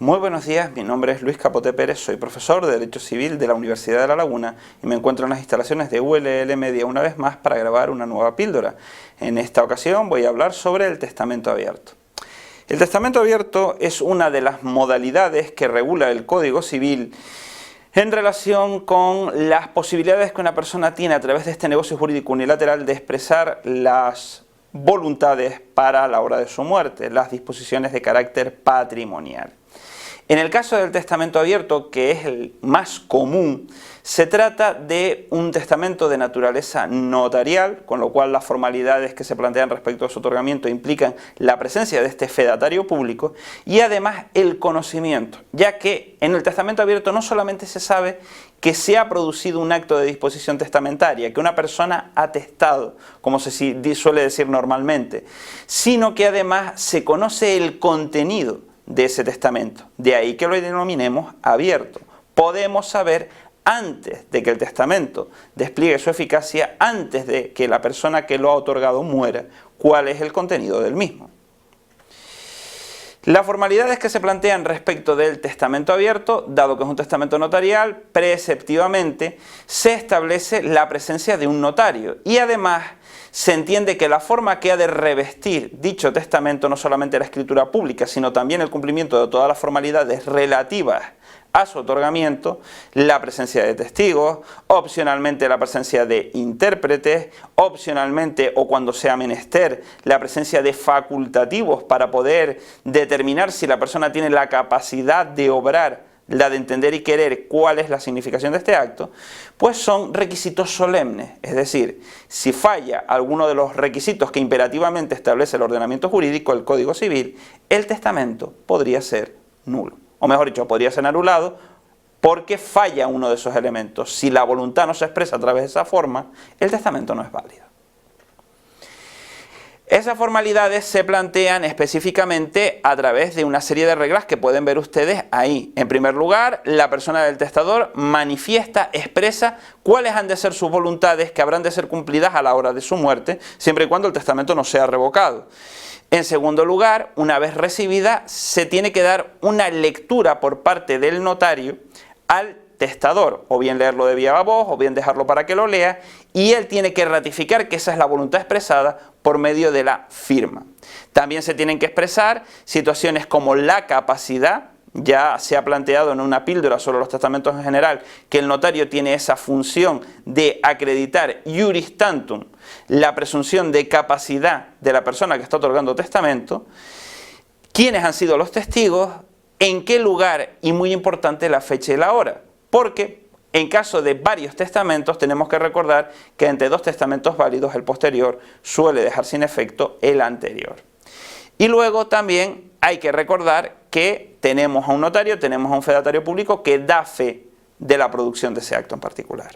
Muy buenos días, mi nombre es Luis Capote Pérez, soy profesor de Derecho Civil de la Universidad de La Laguna y me encuentro en las instalaciones de ULL Media una vez más para grabar una nueva píldora. En esta ocasión voy a hablar sobre el testamento abierto. El testamento abierto es una de las modalidades que regula el Código Civil en relación con las posibilidades que una persona tiene a través de este negocio jurídico unilateral de expresar las voluntades para la hora de su muerte, las disposiciones de carácter patrimonial. En el caso del testamento abierto, que es el más común, se trata de un testamento de naturaleza notarial, con lo cual las formalidades que se plantean respecto a su otorgamiento implican la presencia de este fedatario público y además el conocimiento, ya que en el testamento abierto no solamente se sabe que se ha producido un acto de disposición testamentaria, que una persona ha testado, como se suele decir normalmente, sino que además se conoce el contenido de ese testamento. De ahí que lo denominemos abierto. Podemos saber antes de que el testamento despliegue su eficacia, antes de que la persona que lo ha otorgado muera, cuál es el contenido del mismo. Las formalidades que se plantean respecto del testamento abierto, dado que es un testamento notarial, preceptivamente se establece la presencia de un notario y además se entiende que la forma que ha de revestir dicho testamento no solamente la escritura pública, sino también el cumplimiento de todas las formalidades relativas a su otorgamiento, la presencia de testigos, opcionalmente la presencia de intérpretes, opcionalmente o cuando sea menester la presencia de facultativos para poder determinar si la persona tiene la capacidad de obrar, la de entender y querer cuál es la significación de este acto, pues son requisitos solemnes, es decir, si falla alguno de los requisitos que imperativamente establece el ordenamiento jurídico, el Código Civil, el testamento podría ser nulo, o mejor dicho, podría ser anulado porque falla uno de esos elementos. Si la voluntad no se expresa a través de esa forma, el testamento no es válido. Esas formalidades se plantean específicamente a través de una serie de reglas que pueden ver ustedes ahí. En primer lugar, la persona del testador manifiesta, expresa cuáles han de ser sus voluntades que habrán de ser cumplidas a la hora de su muerte, siempre y cuando el testamento no sea revocado. En segundo lugar, una vez recibida, se tiene que dar una lectura por parte del notario al testador, o bien leerlo de viva voz, o bien dejarlo para que lo lea, y él tiene que ratificar que esa es la voluntad expresada por medio de la firma. También se tienen que expresar situaciones como la capacidad. Ya se ha planteado en una píldora sobre los testamentos en general que el notario tiene esa función de acreditar iuris tantum la presunción de capacidad de la persona que está otorgando testamento, quiénes han sido los testigos, en qué lugar y muy importante la fecha y la hora, porque en caso de varios testamentos tenemos que recordar que entre dos testamentos válidos el posterior suele dejar sin efecto el anterior. Y luego también hay que recordar que tenemos a un notario, tenemos a un fedatario público que da fe de la producción de ese acto en particular.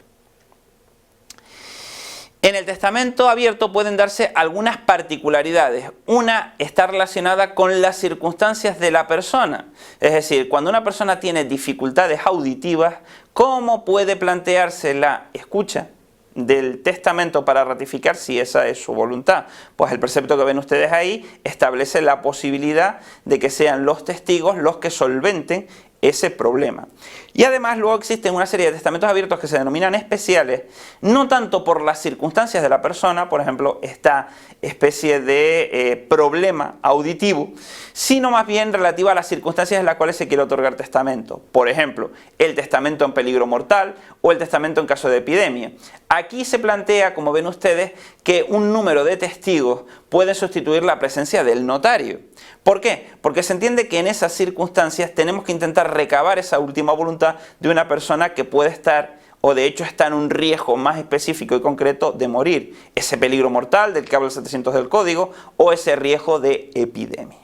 En el testamento abierto pueden darse algunas particularidades. Una está relacionada con las circunstancias de la persona. Es decir, cuando una persona tiene dificultades auditivas, ¿cómo puede plantearse la escucha del testamento para ratificar si esa es su voluntad? Pues el precepto que ven ustedes ahí establece la posibilidad de que sean los testigos los que solventen ese problema. Y además luego existen una serie de testamentos abiertos que se denominan especiales, no tanto por las circunstancias de la persona, por ejemplo, esta especie de problema auditivo, sino más bien relativa a las circunstancias en las cuales se quiere otorgar testamento. Por ejemplo, el testamento en peligro mortal o el testamento en caso de epidemia. Aquí se plantea, como ven ustedes, que un número de testigos puede sustituir la presencia del notario. ¿Por qué? Porque se entiende que en esas circunstancias tenemos que intentar recabar esa última voluntad de una persona que puede estar, o de hecho está en un riesgo más específico y concreto de morir. Ese peligro mortal del que habla el 700 del Código o ese riesgo de epidemia.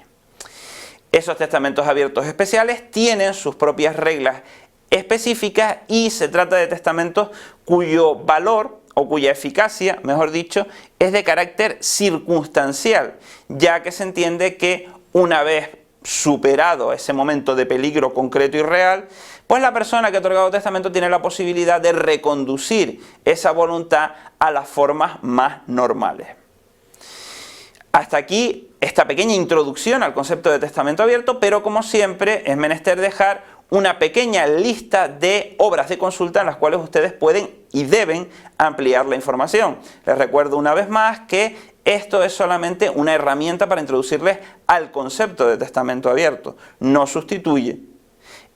Esos testamentos abiertos especiales tienen sus propias reglas específicas y se trata de testamentos cuyo valor o cuya eficacia, mejor dicho, es de carácter circunstancial, ya que se entiende que una vez superado ese momento de peligro concreto y real, pues la persona que ha otorgado testamento tiene la posibilidad de reconducir esa voluntad a las formas más normales. Hasta aquí esta pequeña introducción al concepto de testamento abierto, pero como siempre es menester dejar una pequeña lista de obras de consulta en las cuales ustedes pueden y deben ampliar la información. Les recuerdo una vez más que esto es solamente una herramienta para introducirles al concepto de testamento abierto. No sustituye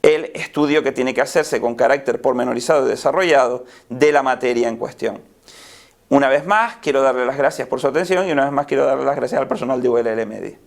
el estudio que tiene que hacerse con carácter pormenorizado y desarrollado de la materia en cuestión. Una vez más, quiero darle las gracias por su atención y una vez más quiero darle las gracias al personal de ULL Media.